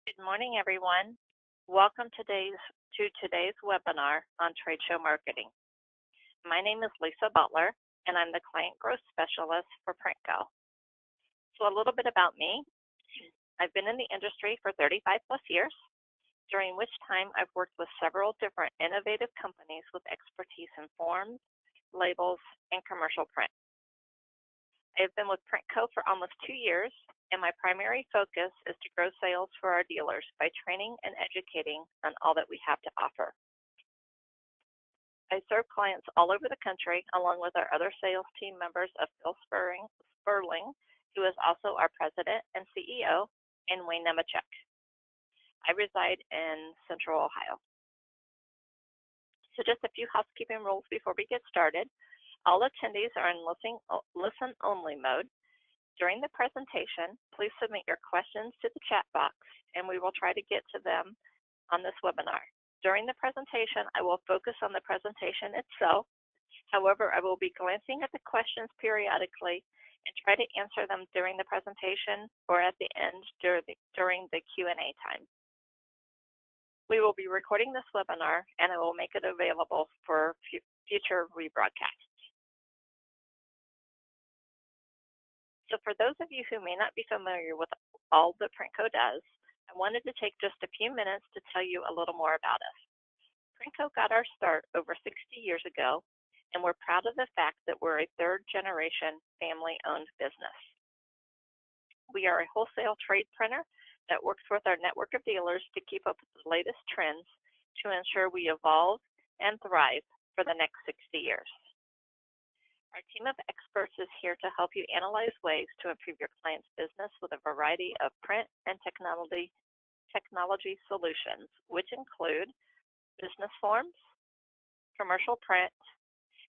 Good morning, everyone. Welcome to today's webinar on trade show marketing. My name is Lisa Butler, and I'm the Client Growth Specialist for Printco. So a little bit about me. I've been in the industry for 35 plus years, during which time I've worked with several different innovative companies with expertise in forms, labels, and commercial print. I've been with Printco for almost 2 years, and my primary focus is to grow sales for our dealers by training and educating on all that we have to offer. I serve clients all over the country, along with our other sales team members of Phil Sperling, who is also our president and CEO, and Wayne Nemechek. I reside in Central Ohio. So just a few housekeeping rules before we get started. All attendees are in listen-only mode. During the presentation, please submit your questions to the chat box, and we will try to get to them on this webinar. During the presentation, I will focus on the presentation itself. However, I will be glancing at the questions periodically and try to answer them during the presentation or at the end during the Q&A time. We will be recording this webinar, and I will make it available for future rebroadcasts. So for those of you who may not be familiar with all that Printco does, I wanted to take just a few minutes to tell you a little more about us. Printco got our start over 60 years ago, and we're proud of the fact that we're a third-generation family-owned business. We are a wholesale trade printer that works with our network of dealers to keep up with the latest trends to ensure we evolve and thrive for the next 60 years. Our team of experts is here to help you analyze ways to improve your client's business with a variety of print and technology solutions, which include business forms, commercial print,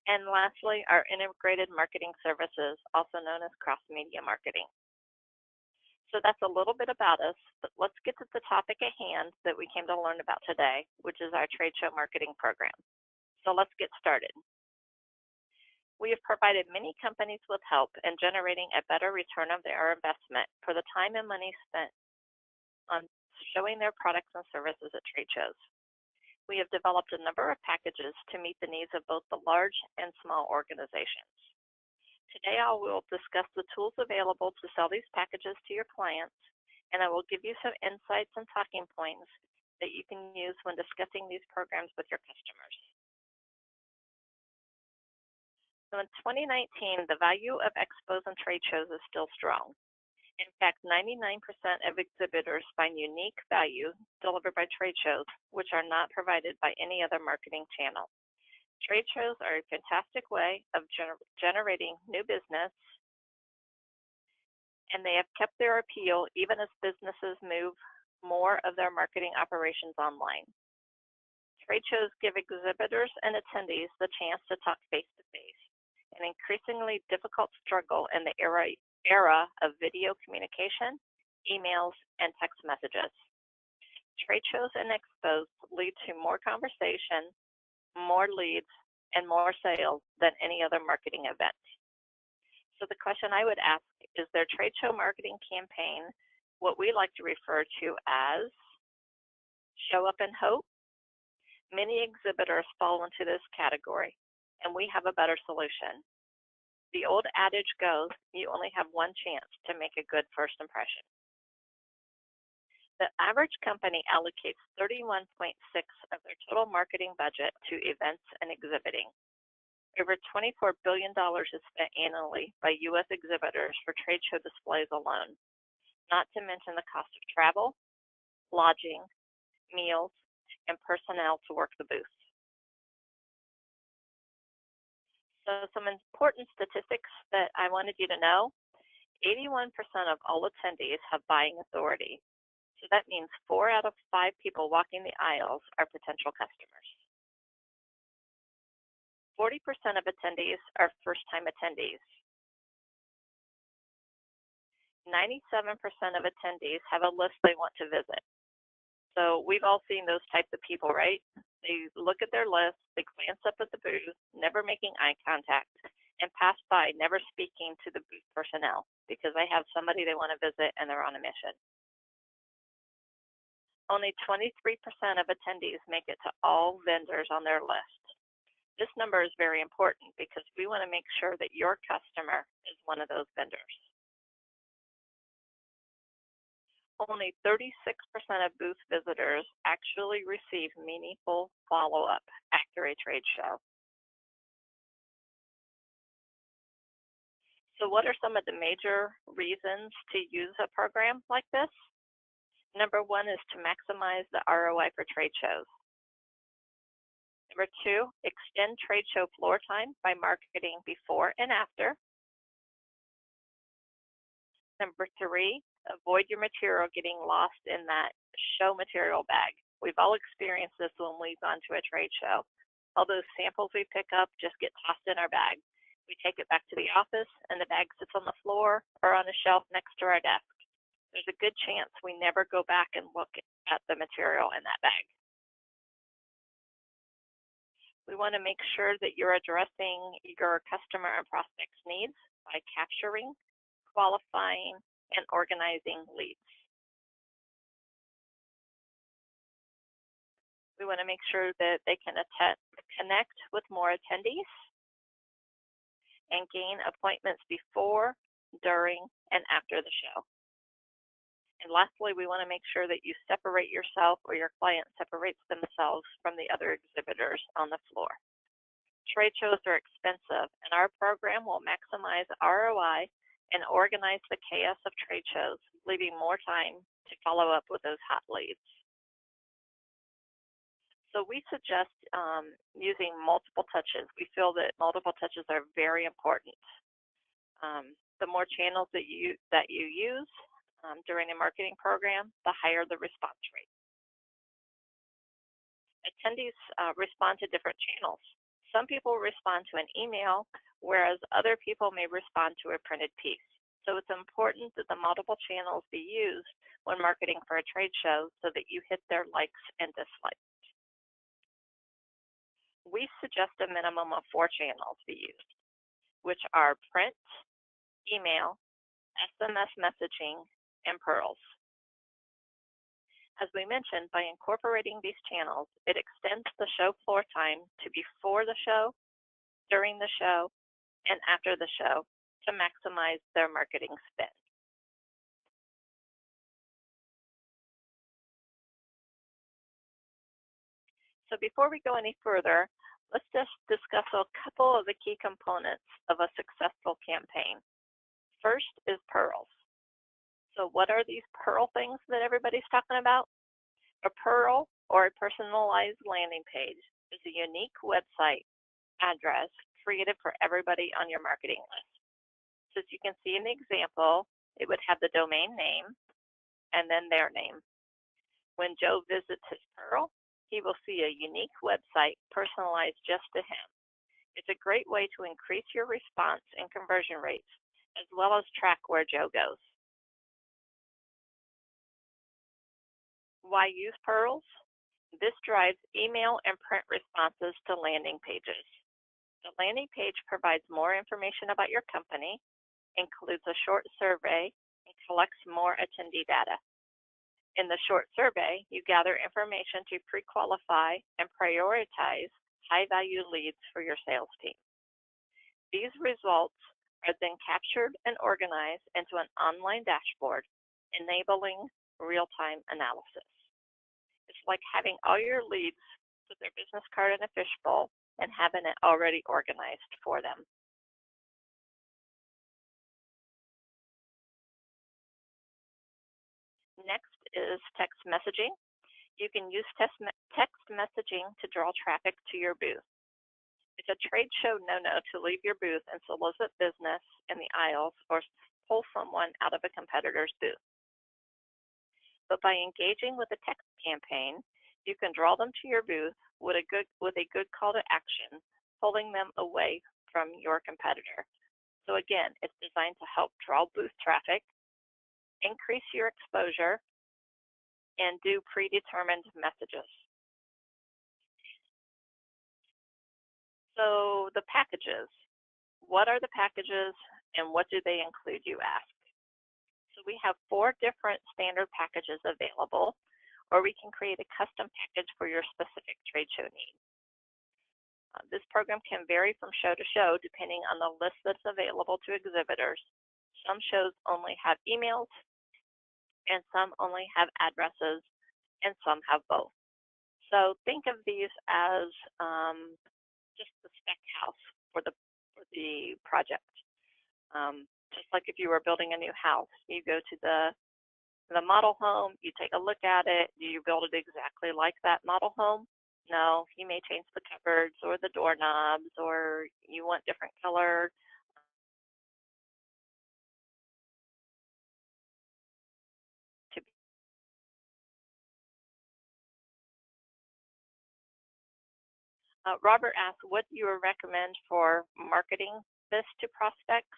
and lastly, our integrated marketing services, also known as cross-media marketing. So that's a little bit about us, but let's get to the topic at hand that we came to learn about today, which is our trade show marketing program. So let's get started. We have provided many companies with help in generating a better return of their investment for the time and money spent on showing their products and services at trade shows. We have developed a number of packages to meet the needs of both the large and small organizations. Today, I will discuss the tools available to sell these packages to your clients, and I will give you some insights and talking points that you can use when discussing these programs with your customers. So in 2019, the value of expos and trade shows is still strong. In fact, 99% of exhibitors find unique value delivered by trade shows, which are not provided by any other marketing channel. Trade shows are a fantastic way of generating new business, and they have kept their appeal even as businesses move more of their marketing operations online. Trade shows give exhibitors and attendees the chance to talk face-to-face, an increasingly difficult struggle in the era of video communication, emails, and text messages. Trade shows and expos lead to more conversation, more leads, and more sales than any other marketing event. So the question I would ask is their trade show marketing campaign what we like to refer to as show up and hope? Many exhibitors fall into this category, and we have a better solution. The old adage goes, you only have one chance to make a good first impression. The average company allocates 31.6% of their total marketing budget to events and exhibiting. Over $24 billion is spent annually by U.S. exhibitors for trade show displays alone, not to mention the cost of travel, lodging, meals, and personnel to work the booth. So some important statistics that I wanted you to know, 81% of all attendees have buying authority. So that means 4 out of 5 people walking the aisles are potential customers. 40% of attendees are first-time attendees. 97% of attendees have a list they want to visit. So we've all seen those types of people, right? They look at their list, they glance up at the booth, never making eye contact, and pass by, never speaking to the booth personnel because they have somebody they want to visit and they're on a mission. Only 23% of attendees make it to all vendors on their list. This number is very important because we want to make sure that your customer is one of those vendors. Only 36% of booth visitors actually receive meaningful follow-up after a trade show. So what are some of the major reasons to use a program like this? Number one is to maximize the ROI for trade shows. Number two, extend trade show floor time by marketing before and after. Number three, avoid your material getting lost in that show material bag. We've all experienced this when we've gone to a trade show. All those samples we pick up just get tossed in our bag. We take it back to the office and the bag sits on the floor or on a shelf next to our desk. There's a good chance we never go back and look at the material in that bag. We want to make sure that you're addressing your customer and prospects' needs by capturing, qualifying, and organizing leads. We want to make sure that they can connect with more attendees and gain appointments before, during, and after the show. And lastly, we want to make sure that you separate yourself or your client separates themselves from the other exhibitors on the floor. Trade shows are expensive, and our program will maximize ROI and organize the chaos of trade shows, leaving more time to follow up with those hot leads. So we suggest using multiple touches. We feel that multiple touches are very important. The more channels that you use during a marketing program, the higher the response rate. Attendees respond to different channels. Some people respond to an email, whereas other people may respond to a printed piece. So it's important that the multiple channels be used when marketing for a trade show so that you hit their likes and dislikes. We suggest a minimum of 4 channels be used, which are print, email, SMS messaging, and PURLs. As we mentioned, by incorporating these channels, it extends the show floor time to before the show, during the show, and after the show to maximize their marketing spend. So before we go any further, let's just discuss a couple of the key components of a successful campaign. First is PURLs. So what are these PURL things that everybody's talking about? A PURL, or a personalized landing page, is a unique website address created for everybody on your marketing list. So as you can see in the example, it would have the domain name and then their name. When Joe visits his PURL, he will see a unique website personalized just to him. It's a great way to increase your response and conversion rates, as well as track where Joe goes. Why use PURLs? This drives email and print responses to landing pages. The landing page provides more information about your company, includes a short survey, and collects more attendee data. In the short survey, you gather information to pre-qualify and prioritize high-value leads for your sales team. These results are then captured and organized into an online dashboard, enabling real-time analysis. It's like having all your leads put their business card in a fishbowl and having it already organized for them. Next is text messaging. You can use text messaging to draw traffic to your booth. It's a trade show no-no to leave your booth and solicit business in the aisles or pull someone out of a competitor's booth. But by engaging with a text campaign, you can draw them to your booth with a good call to action, pulling them away from your competitor. So again, it's designed to help draw booth traffic, increase your exposure, and do predetermined messages. So the packages. What are the packages and what do they include, you ask? So we have 4 different standard packages available. or we can create a custom package for your specific trade show needs. This program can vary from show to show depending on the list that's available to exhibitors. Some shows only have emails, and some only have addresses, and some have both. So think of these as just the spec house for the project. Just like if you were building a new house, you go to the model home, you take a look at it. Do you build it exactly like that model home? No, you may change the cupboards or the doorknobs, or you want different color. To Robert asked, what do you recommend for marketing this to prospects?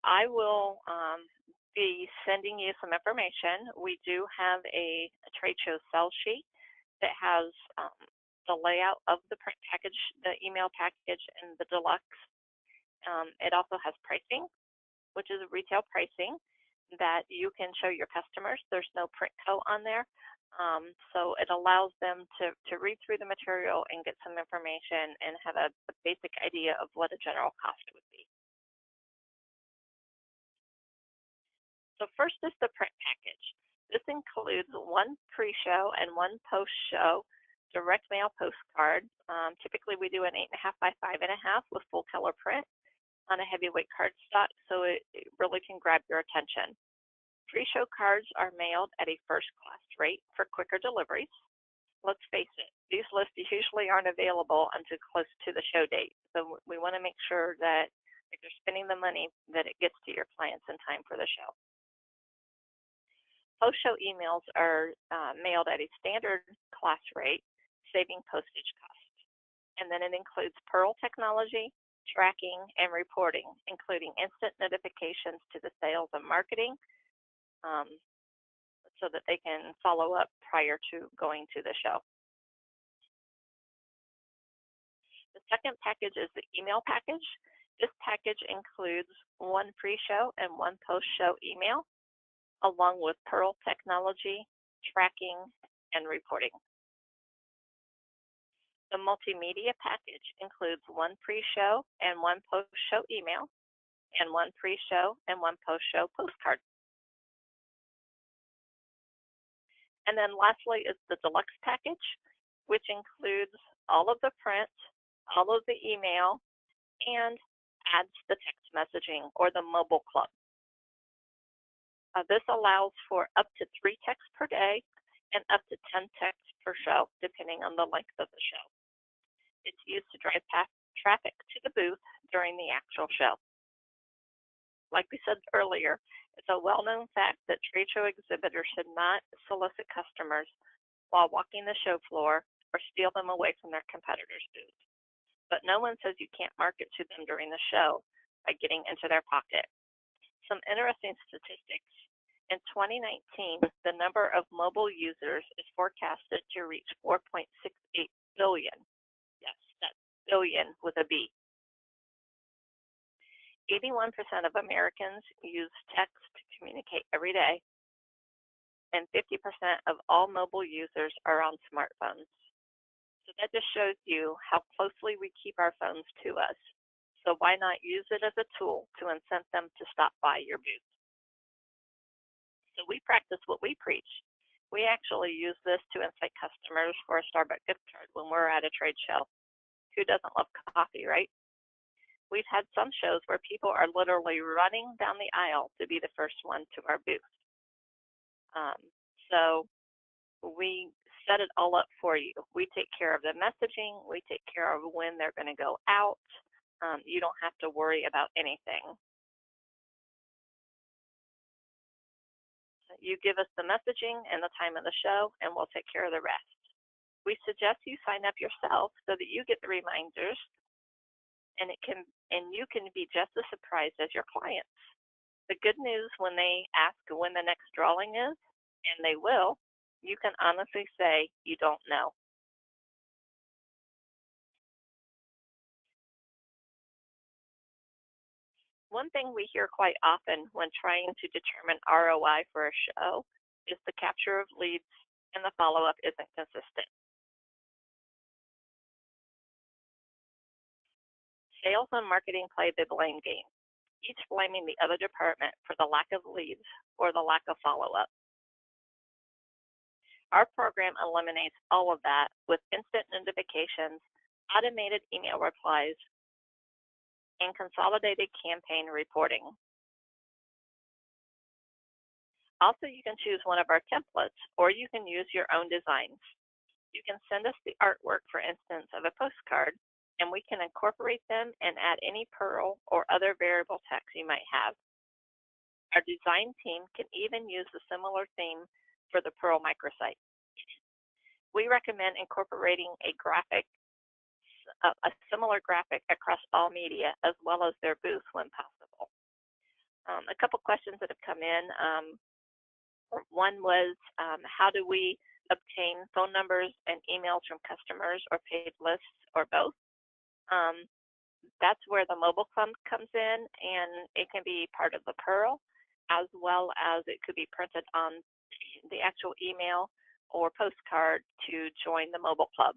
I will be sending you some information. We do have a trade show sell sheet that has the layout of the print package, the email package, and the deluxe. It also has pricing, which is retail pricing that you can show your customers. There's no Printco on there. So it allows them to read through the material and get some information and have a basic idea of what a general cost would be. So first is the print package. This includes one pre-show and one post-show direct mail postcard. Typically we do an 8.5 by 5.5 with full color print on a heavyweight cardstock, so it really can grab your attention. Pre-show cards are mailed at a first-class rate for quicker deliveries. Let's face it, these lists usually aren't available until close to the show date, so we want to make sure that if you're spending the money, that it gets to your clients in time for the show. Post-show emails are mailed at a standard class rate, saving postage costs. And then it includes PURL technology, tracking, and reporting, including instant notifications to the sales and marketing so that they can follow up prior to going to the show. The second package is the email package. This package includes one pre-show and one post-show email, along with PURL technology, tracking, and reporting. The multimedia package includes one pre-show and one post-show email, and one pre-show and one post-show postcard. And then lastly is the deluxe package, which includes all of the print, all of the email, and adds the text messaging or the mobile club. This allows for up to 3 texts per day and up to 10 texts per show, depending on the length of the show. It's used to drive traffic to the booth during the actual show. Like we said earlier, it's a well-known fact that trade show exhibitors should not solicit customers while walking the show floor or steal them away from their competitors' booths. But no one says you can't market to them during the show by getting into their pocket. Some interesting statistics. In 2019, the number of mobile users is forecasted to reach 4.68 billion. Yes, that's billion with a B. 81% of Americans use text to communicate every day, and 50% of all mobile users are on smartphones. So that just shows you how closely we keep our phones to us. So why not use it as a tool to incent them to stop by your booth? So we practice what we preach. We actually use this to incite customers for a Starbucks gift card when we're at a trade show. Who doesn't love coffee, right? We've had some shows where people are literally running down the aisle to be the first one to our booth. So we set it all up for you. We take care of the messaging. We take care of when they're going to go out. You don't have to worry about anything. You give us the messaging and the time of the show, and we'll take care of the rest. We suggest you sign up yourself so that you get the reminders, and you can be just as surprised as your clients. The good news, when they ask when the next drawing is, and they will, you can honestly say you don't know. One thing we hear quite often when trying to determine ROI for a show is the capture of leads and the follow-up isn't consistent. Sales and marketing play the blame game, each blaming the other department for the lack of leads or the lack of follow-up. Our program eliminates all of that with instant notifications, automated email replies, and consolidated campaign reporting. Also, you can choose one of our templates, or you can use your own designs. You can send us the artwork, for instance, of a postcard, and we can incorporate them and add any PURL or other variable text you might have. Our design team can even use a similar theme for the PURL microsite. We recommend incorporating a similar graphic across all media as well as their booth when possible. A couple questions that have come in. One was, how do we obtain phone numbers and emails from customers or paid lists or both? That's where the mobile club comes in, and it can be part of the PURL, as well as it could be printed on the actual email or postcard to join the mobile club.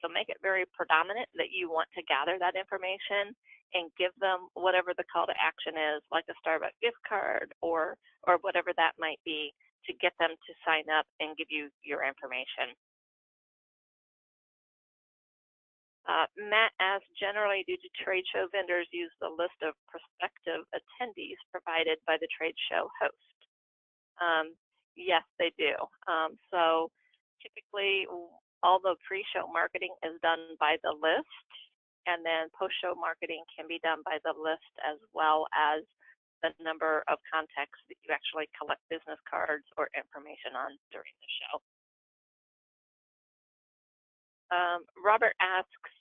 So make it very predominant that you want to gather that information and give them whatever the call to action is, like a Starbucks gift card or whatever that might be, to get them to sign up and give you your information. Matt asked, generally, do trade show vendors use the list of prospective attendees provided by the trade show host? Yes, they do. So typically, all the pre-show marketing is done by the list, and then post-show marketing can be done by the list as well as the number of contacts that you actually collect business cards or information on during the show. Robert asks,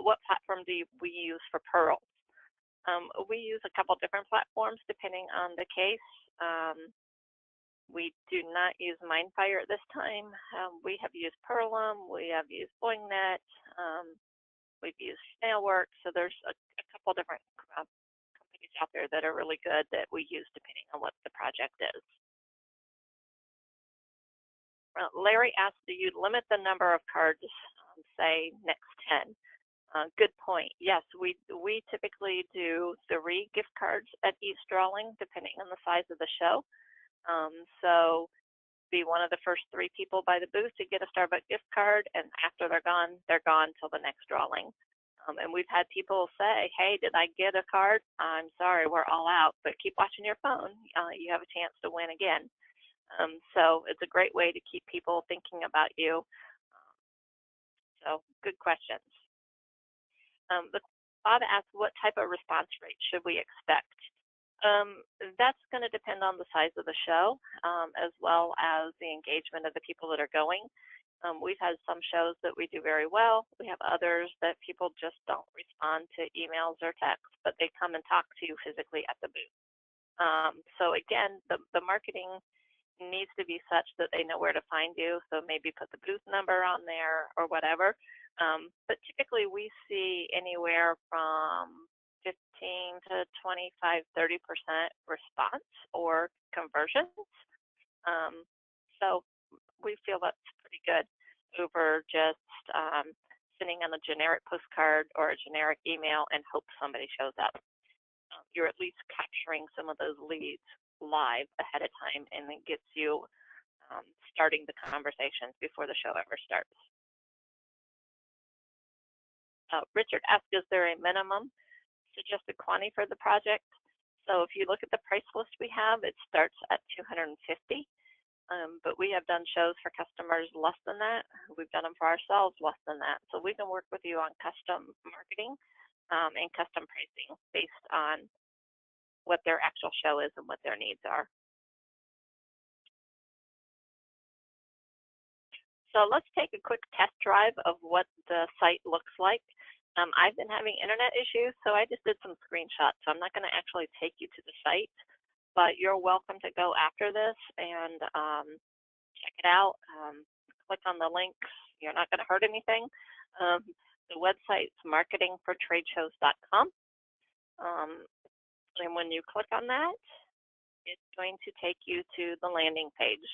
what platform do we use for PURL? We use a couple different platforms depending on the case. We do not use Mindfire at this time. We have used Perlum, we have used BoingNet, we've used Snailworks, so there's a couple different companies out there that are really good that we use depending on what the project is. Larry asked, do you limit the number of cards, say next 10? Good point. Yes, we typically do 3 gift cards at each drawing, depending on the size of the show. So be one of the first 3 people by the booth to get a Starbucks gift card, and after they're gone till the next drawing. And we've had people say, hey, did I get a card? I'm sorry, we're all out, but keep watching your phone. You have a chance to win again. So it's a great way to keep people thinking about you. So good questions. Bob asked, what type of response rate should we expect? That's going to depend on the size of the show, as well as the engagement of the people that are going. We've had some shows that we do very well. We have others that people just don't respond to emails or texts, but they come and talk to you physically at the booth. So again, the marketing needs to be such that they know where to find you. So maybe put the booth number on there or whatever. But typically we see anywhere from 15 to 25, 30% response or conversions. So we feel that's pretty good over just sending on a generic postcard or a generic email and hope somebody shows up. You're at least capturing some of those leads live ahead of time, and it gets you starting the conversations before the show ever starts. Richard asked, is there a minimum suggested quantity for the project? So if you look at the price list we have, it starts at $250, but we have done shows for customers less than that. We've done them for ourselves less than that. So we can work with you on custom marketing and custom pricing based on what their actual show is and what their needs are. So let's take a quick test drive of what the site looks like. I've been having internet issues, so I just did some screenshots. So I'm not going to actually take you to the site, but you're welcome to go after this and check it out. Click on the links. You're not going to hurt anything. The website's marketingfortradeshows.com. And when you click on that, it's going to take you to the landing page.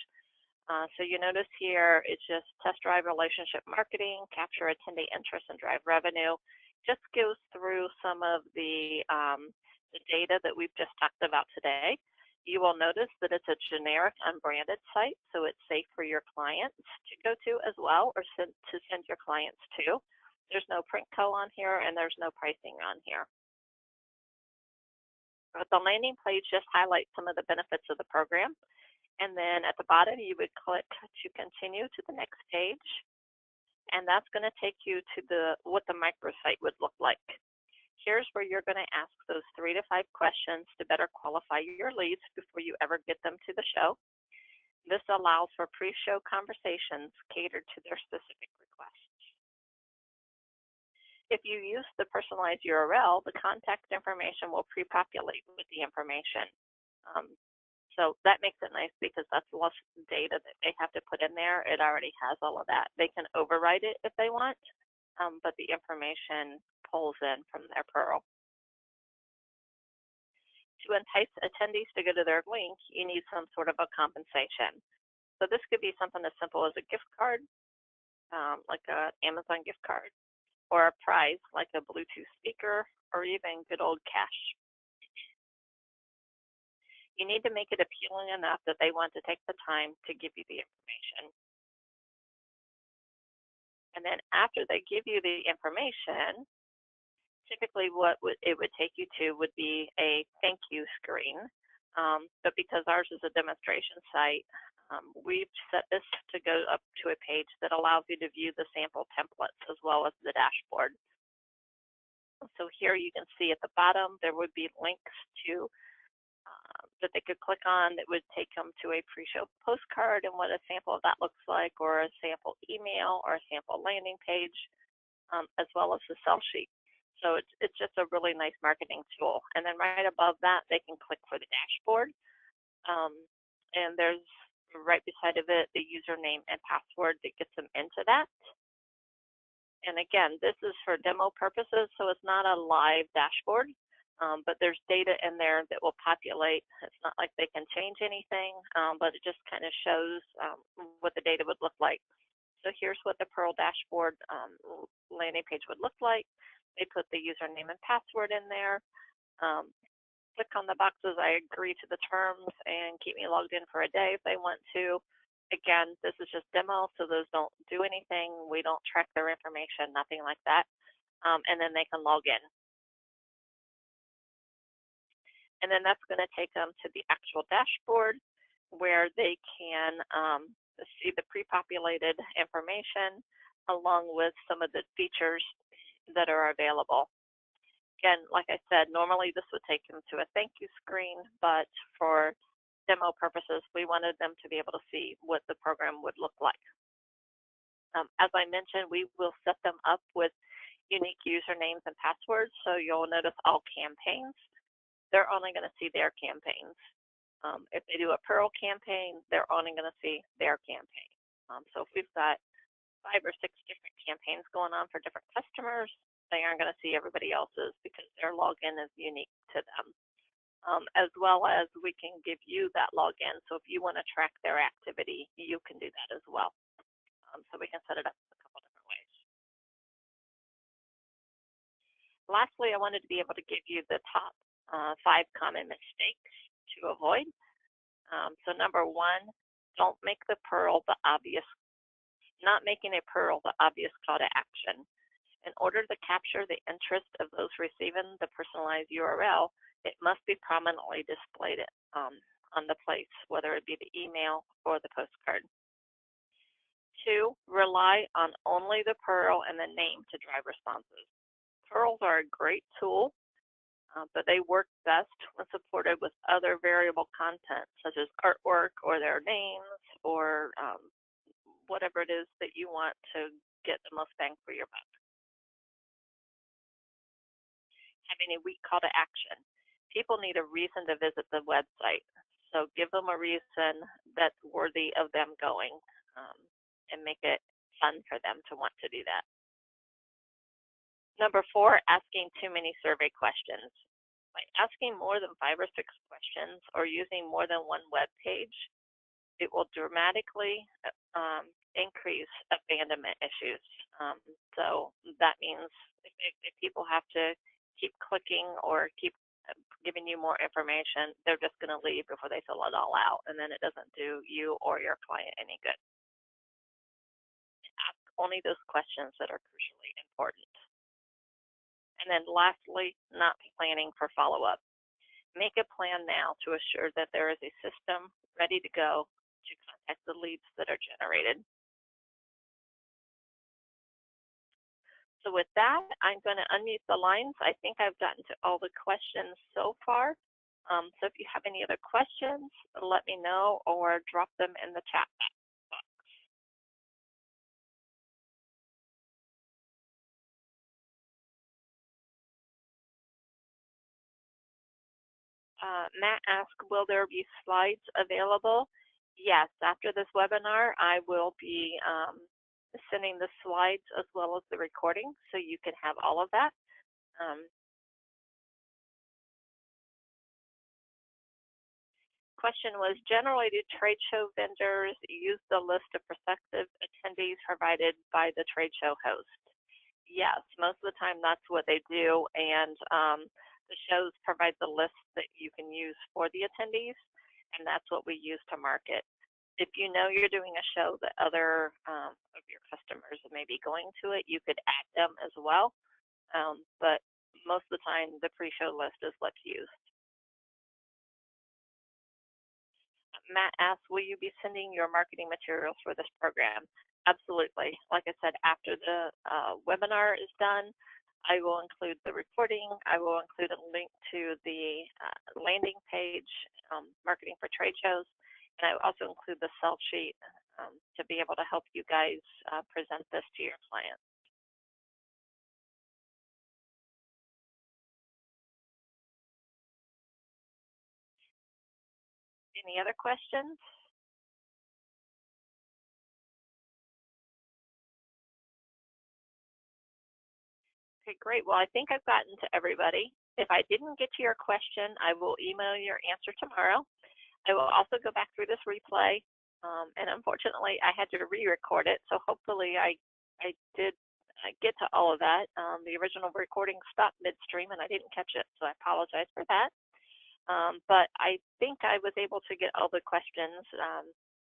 So you notice here, it's just test drive relationship marketing, capture attendee interest and drive revenue. Just goes through some of the data that we've just talked about today. You will notice that it's a generic unbranded site, so it's safe for your clients to go to as well, or to send your clients to. There's no Printco on here, and there's no pricing on here. But the landing page just highlights some of the benefits of the program. And then at the bottom, you would click to continue to the next page. And that's going to take you to what the microsite would look like. Here's where you're going to ask those 3 to 5 questions to better qualify your leads before you ever get them to the show. This allows for pre-show conversations catered to their specific requests. If you use the personalized URL, the contact information will pre-populate with the information. So that makes it nice because that's less data that they have to put in there. It already has all of that. They can overwrite it if they want, but the information pulls in from their PURL. To entice attendees to go to their link, you need some sort of a compensation. So this could be something as simple as a gift card, like an Amazon gift card, or a prize like a Bluetooth speaker, or even good old cash. You need to make it appealing enough that they want to take the time to give you the information. And then after they give you the information, typically what it would take you to would be a thank you screen. But because ours is a demonstration site, we've set this to go up to a page that allows you to view the sample templates as well as the dashboard. So here you can see at the bottom, there would be links to that they could click on that would take them to a pre-show postcard and what a sample of that looks like, or a sample email, or a sample landing page, as well as the sell sheet. So it's just a really nice marketing tool. And then right above that, they can click for the dashboard. And there's right beside of it the username and password that gets them into that. And again, this is for demo purposes, so it's not a live dashboard. But there's data in there that will populate. It's not like they can change anything, but it just kind of shows what the data would look like. So here's what the PURL dashboard landing page would look like. They put the username and password in there. Click on the boxes, I agree to the terms, and keep me logged in for a day if they want to. Again, this is just demo, so those don't do anything. We don't track their information, nothing like that. And then they can log in. And then that's going to take them to the actual dashboard where they can see the pre-populated information along with some of the features that are available. Again, like I said, normally this would take them to a thank you screen, but for demo purposes, we wanted them to be able to see what the program would look like. As I mentioned, we will set them up with unique usernames and passwords, so you'll notice all campaigns. They're only going to see their campaigns. If they do a PURL campaign, they're only going to see their campaign. So if we've got 5 or 6 different campaigns going on for different customers, they aren't going to see everybody else's because their login is unique to them. As well as we can give you that login. So if you want to track their activity, you can do that as well. So we can set it up a couple different ways. Lastly, I wanted to be able to give you the top 5 common mistakes to avoid. So number 1, don't make the PURL the obvious, not making a PURL the obvious call to action. In order to capture the interest of those receiving the personalized URL, it must be prominently displayed on the place, whether it be the email or the postcard. 2, rely on only the PURL and the name to drive responses. PURLs are a great tool, but they work best when supported with other variable content, such as artwork or their names or whatever it is that you want to get the most bang for your buck. Having a weak call to action. People need a reason to visit the website, so give them a reason that's worthy of them going and make it fun for them to want to do that. Number 4, asking too many survey questions. By asking more than 5 or 6 questions or using more than one web page, it will dramatically increase abandonment issues. So that means if people have to keep clicking or keep giving you more information, they're just going to leave before they fill it all out, and then it doesn't do you or your client any good. Ask only those questions that are crucially important. And then lastly, not planning for follow-up. Make a plan now to assure that there is a system ready to go to contact the leads that are generated. So with that, I'm going to unmute the lines. I think I've gotten to all the questions so far. So if you have any other questions, let me know or drop them in the chat box. Matt asked, will there be slides available? Yes, after this webinar, I will be sending the slides as well as the recording, so you can have all of that. Question was, generally do trade show vendors use the list of prospective attendees provided by the trade show host? Yes, most of the time that's what they do, and the shows provide the list that you can use for the attendees, and that's what we use to market. If you know you're doing a show that other of your customers may be going to it, you could add them as well, but most of the time the pre-show list is what's used. Matt asked, will you be sending your marketing materials for this program? Absolutely. Like I said, after the webinar is done, I will include the recording. I will include a link to the landing page, marketing for trade shows, and I will also include the sell sheet to be able to help you guys present this to your clients. Any other questions? Okay, great. Well, I think I've gotten to everybody. If I didn't get to your question, I will email your answer tomorrow. I will also go back through this replay, and unfortunately, I had to re-record it, so hopefully I did get to all of that. The original recording stopped midstream, and I didn't catch it, so I apologize for that. But I think I was able to get all the questions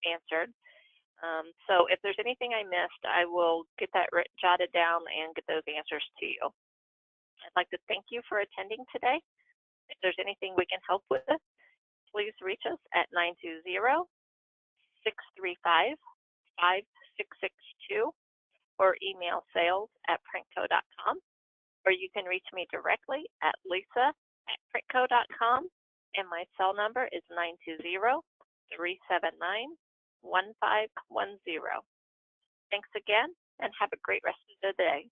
answered. So if there's anything I missed, I will get that jotted down and get those answers to you. I'd like to thank you for attending today. If there's anything we can help with, please reach us at 920-635-5662 or email sales@printco.com, or you can reach me directly at lisa@printco.com, and my cell number is 920-379-1510. Thanks again, and have a great rest of the day.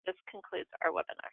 This concludes our webinar.